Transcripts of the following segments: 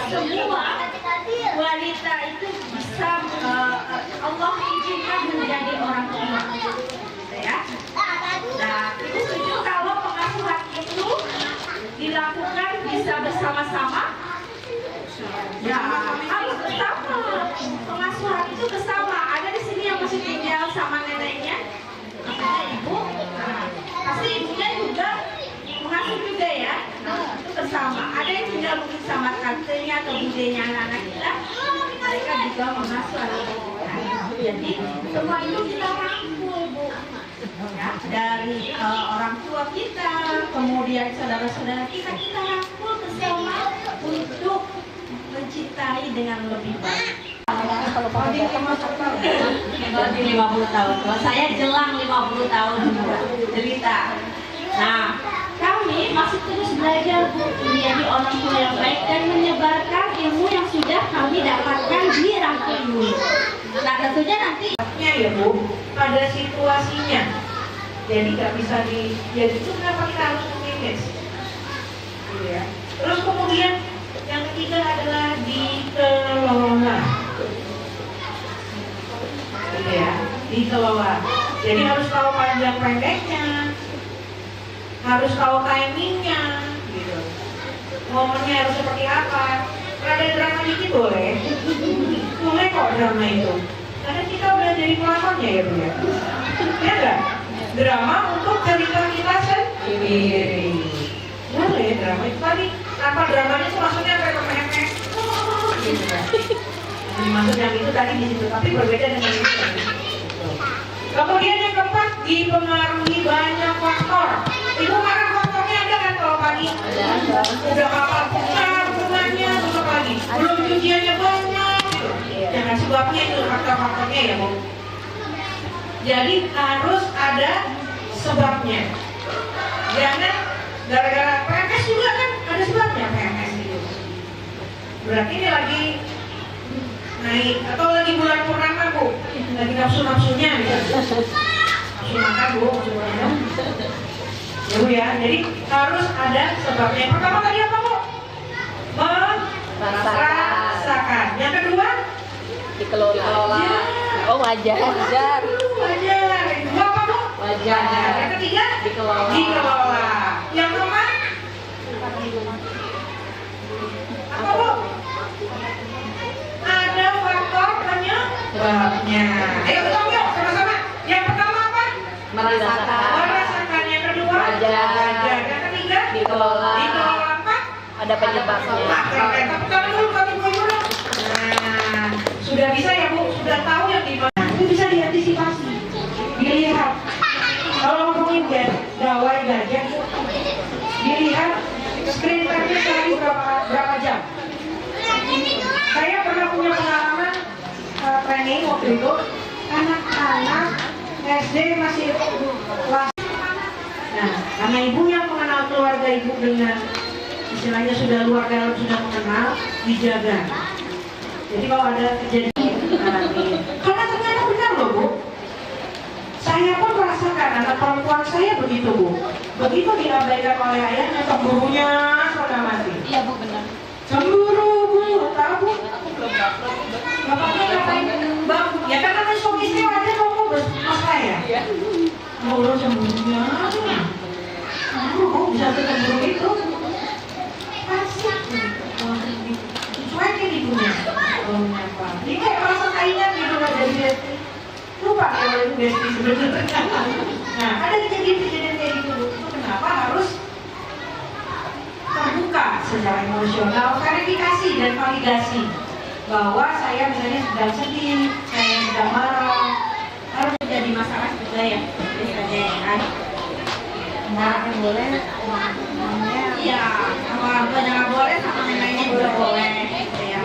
semua wanita itu bisa Allah izinkan menjadi orang tua, gitu ya. Nah, itu setuju kalau pengasuhan itu dilakukan bisa bersama-sama. Ya, harus bersama. Pengasuhan itu bersama. Ada di sini yang masih tinggal sama neneknya, ibu. Nah, pasti ibunya juga mengasuh juga ya. Nah, itu bersama. Ada yang tinggal mungkin sama tantenya atau budenya anak-anak kita. Mereka juga mengasuh anak-anak kita. Jadi semua itu kita rangkul, Bu. Ya, dari orang tua kita, kemudian saudara-saudara kita rangkul bersama untuk mencintai dengan lebih baik. Kalau di 50 tahun, kalau saya jelang 50 tahun cerita. Nah, kami masih terus belajar, Bu, menjadi orang tua yang baik dan menyebarkan ilmu yang sudah kami dapatkan di rangkul ini. Nah, tentunya nanti ya Bu, pada situasinya. Jadi nggak bisa jadi itu kenapa kita harus memanage, gitu ya. Terus kemudian yang ketiga adalah dikelola, gitu ya, dikelola. Jadi harus tahu panjang pendeknya, harus tahu timingnya, gitu. Momennya harus seperti apa. Ada drama dikit boleh, boleh kok drama itu. Karena kita udah jadi pelakonnya ya Bu ya. Ya enggak? Drama untuk cerita kita sendiri. Boleh drama itu tadi. Apa dramanya itu maksudnya pepek-pepek. Gitu kan. Maksud yang itu tadi di situ, tapi berbeda dengan ini. Kemudian yang keempat, dipengaruhi banyak faktor. Ibu marah faktornya ada kan kalau pagi? Ada. Udah kapal besar bunganya besok pagi. Belum cuciannya banyak. Jangan sebabnya itu faktor-faktornya ya Bu. Jadi harus ada sebabnya. Jangan gara-gara PMS juga kan ada sebabnya PMS itu. Berarti ini lagi naik atau lagi bulan purnama Bu, lagi nafsu-nafsunya gitu. Nafsu makan Bu, ya Bu ya. Jadi harus ada sebabnya. Yang pertama tadi apa Bu? Merasakan. Yang kedua? Dikelola. Oh, wajar. Wajar. Yang kedua apa Bu? Wajar. Yang ketiga? Dikelola. Yang keempat? Apa Bu? Ada faktor penyebabnya. Ayo kita yuk sama-sama. Yang pertama apa? Merasakan. Merasakan. Yang kedua? Wajar. Yang ketiga? Dikelola. Dikelola apa? Ada penyebabnya. Tepuk tangan dulu, ibu dulu. Nah, sudah bisa ya Bu? Sudah tahu yang di mana? Itu bisa diantisipasi. Dilihat. Kalau ngomongin gawai gajah, dilihat screen time-nya sehari berapa jam. Saya pernah punya pengalaman training waktu itu, anak-anak SD masih kelas. Nah, karena ibu yang mengenal keluarga ibu dengan istilahnya sudah luar dalam, sudah mengenal, dijaga. Jadi kalau ada kejadian karena ternyata benar loh Bu. Saya pun merasakan anak perempuan saya begitu Bu. Begitu diabaikan oleh ayahnya, cemburunya sudah mati. Iya Bu, benar. Cemburu Bu, tahu Bu? Aku belum dapet. Bapaknya ngapain? Bang, ya karena kan suami istri aja kamu bersama ya. Iya. Allah cemburunya. Cemburu bisa cemburu itu. Pasti. Cuekin ibunya. Ini kayak merasa kainan gitu nggak jadi besti. Lupa kalau itu besti sebenarnya. Nah, ada kejadian-kejadian kayak gitu. Itu kenapa harus terbuka secara emosional, verifikasi dan validasi bahwa saya misalnya sedang sedih, saya sedang marah, harus menjadi masalah juga ya biasanya ya kan. Marah yang boleh, iya, sama orang tuanya nggak boleh, sama neneknya juga boleh, gitu ya.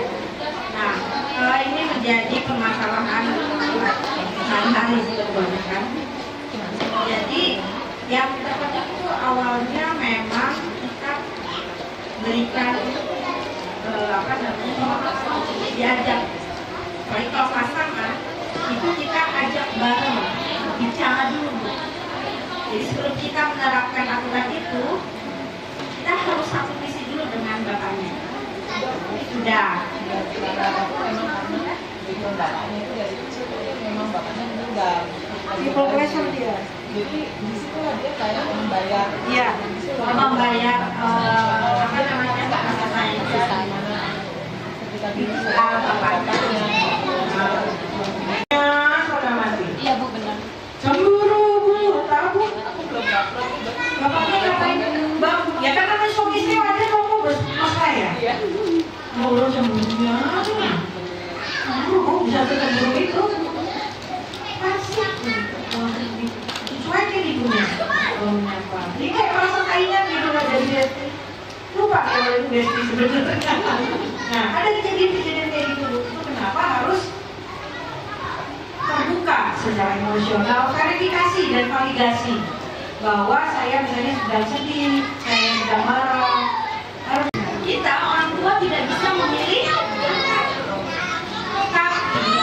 Nah, ini menjadi permasalahan sehari-hari kebanyakan. Jadi yang terpenting itu awalnya memang kita berikan diajak. Baik kalau pasangan itu kita ajak bareng, bicara dulu. Jadi sebelum kita menerapkan aturan itu, kita harus satu visi dulu dengan bapaknya. Itu Bunda. Memang bapaknya itu dari kecil memang bapaknya meninggal. People pleasure dia. Jadi di situ dia kayak membayar. Iya. Membayar apa namanya Ketika dia bapaknya. Sudah mati. Iya bu benar. Cemburu bu, tahu bu? Aku belum dapet. Bapaknya ngapain? Bang, ya kan namanya suami istri wajar dong bu, bermasalah ya? Iya. Ya Allah cemburunya. Kamu bisa cemburu itu? Pasti. Sesuai ibunya. Ini kayak merasa saingan gitu nggak jadi bestie. Lupa kalau itu bestie sebenarnya. Nah, ada kejadian-kejadian kayak gitu. Itu kenapa harus terbuka secara emosional, verifikasi dan validasi bahwa saya misalnya sedang sedih, saya sedang marah. Harus Kita orang tua tidak bisa memilih anak, tapi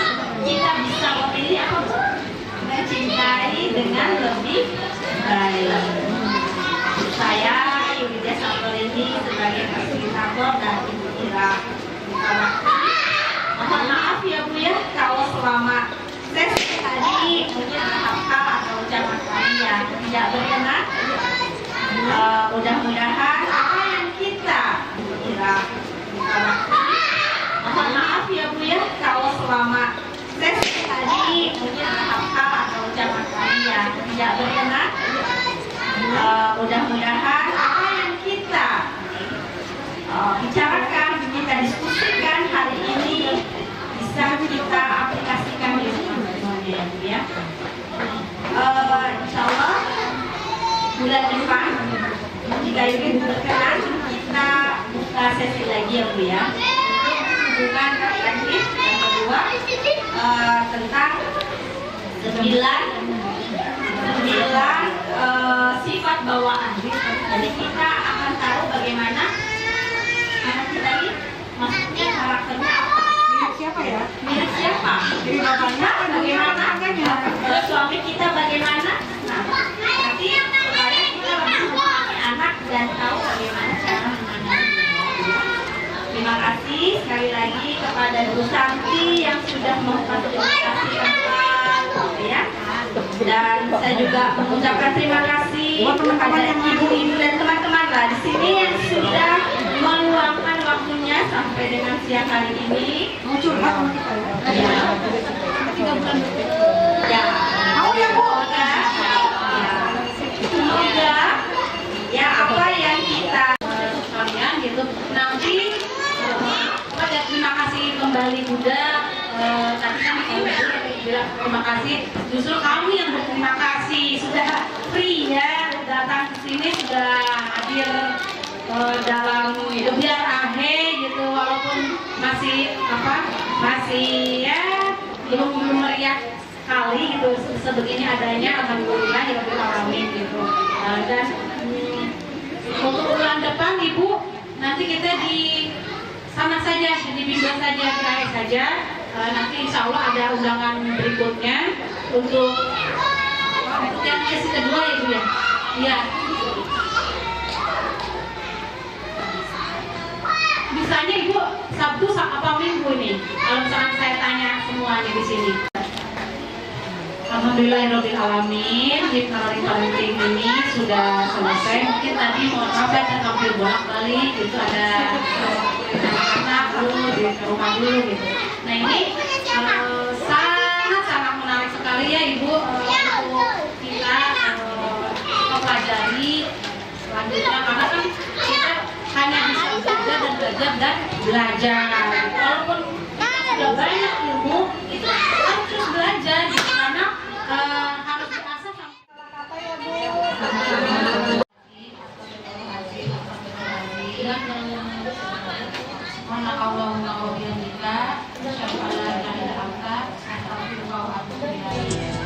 kita bisa memilih apa? Mencintai dengan lebih baik. Saya Yudhya Sampelini sebagai fasilitator dan Ibu Ira. Mohon maaf ya Bu ya kalau selama sesi tadi mungkin ada hal-hal atau ucapan kami yang tidak berkenan. Mudah-mudahan apa yang kita kira mohon maaf ya Bu ya kalau selama sesi tadi mungkin ada hal-hal atau ucapan kami yang tidak berkenan. Mudah-mudahan apa yang kita bicarakan, kita diskusikan hari ini bisa kita aplikasikan di semuanya ya Bu ya. Insya Allah bulan depan jika Ibu berkenan kita buka sesi lagi ya Bu ya. Hubungan reflektif yang kedua tentang 9 sifat bawaan. Jadi kita akan tahu bagaimana anak kita ini maksudnya karakternya apa. mirip siapa ya? Mirip siapa? Mirip bapaknya, Bagaimana? makanya. Suami kita bagaimana? Nah, nanti supaya kita lebih memahami anak dan tahu bagaimana cara memandang. Terima kasih sekali lagi kepada Bu Santi yang sudah memfasilitasi ya. Dan saya juga mengucapkan terima kasih kepada ibu-ibu dan teman-teman lah di sini yang sudah meluangkan waktunya sampai dengan siang hari ini. Mau curhat sama kita ya? Ya. 3 bulan Ya. Mau ya bu? Semoga ya apa yang kita sekalian gitu nanti pada terima kasih kembali Bunda. Tadi kan bilang terima kasih, justru kami yang berterima kasih sudah free ya datang ke sini, sudah hadir dalam biar ahe gitu, walaupun masih ya belum meriah sekali gitu sebegini adanya, alhamdulillah ya Rabbil alamin gitu. Dan untuk bulan depan Ibu nanti kita di sana saja, di bimbel saja, kirain saja. Nanti insya Allah ada undangan berikutnya untuk yang sesi kedua ya Bu ya. Iya. Bisanya Ibu Sabtu apa Minggu ini? Kalau misalkan saya tanya semuanya di sini. Alhamdulillahirabbil alamin, parenting ini sudah selesai. Mungkin tadi mohon maaf saya tertampil bolak-balik gitu, ada anak dulu di rumah dulu gitu. Nah ini sangat menarik sekali ya Ibu untuk kita mempelajari selanjutnya, karena kan kita hanya bisa belajar dan belajar. Walaupun kita sudah banyak ilmu, itu harus terus belajar gitu, karena harus diasah sampai kata ya Bu. Allahumma wa bihamdika asyhadu an la ilaha illa anta astaghfiruka wa atubu ilaik.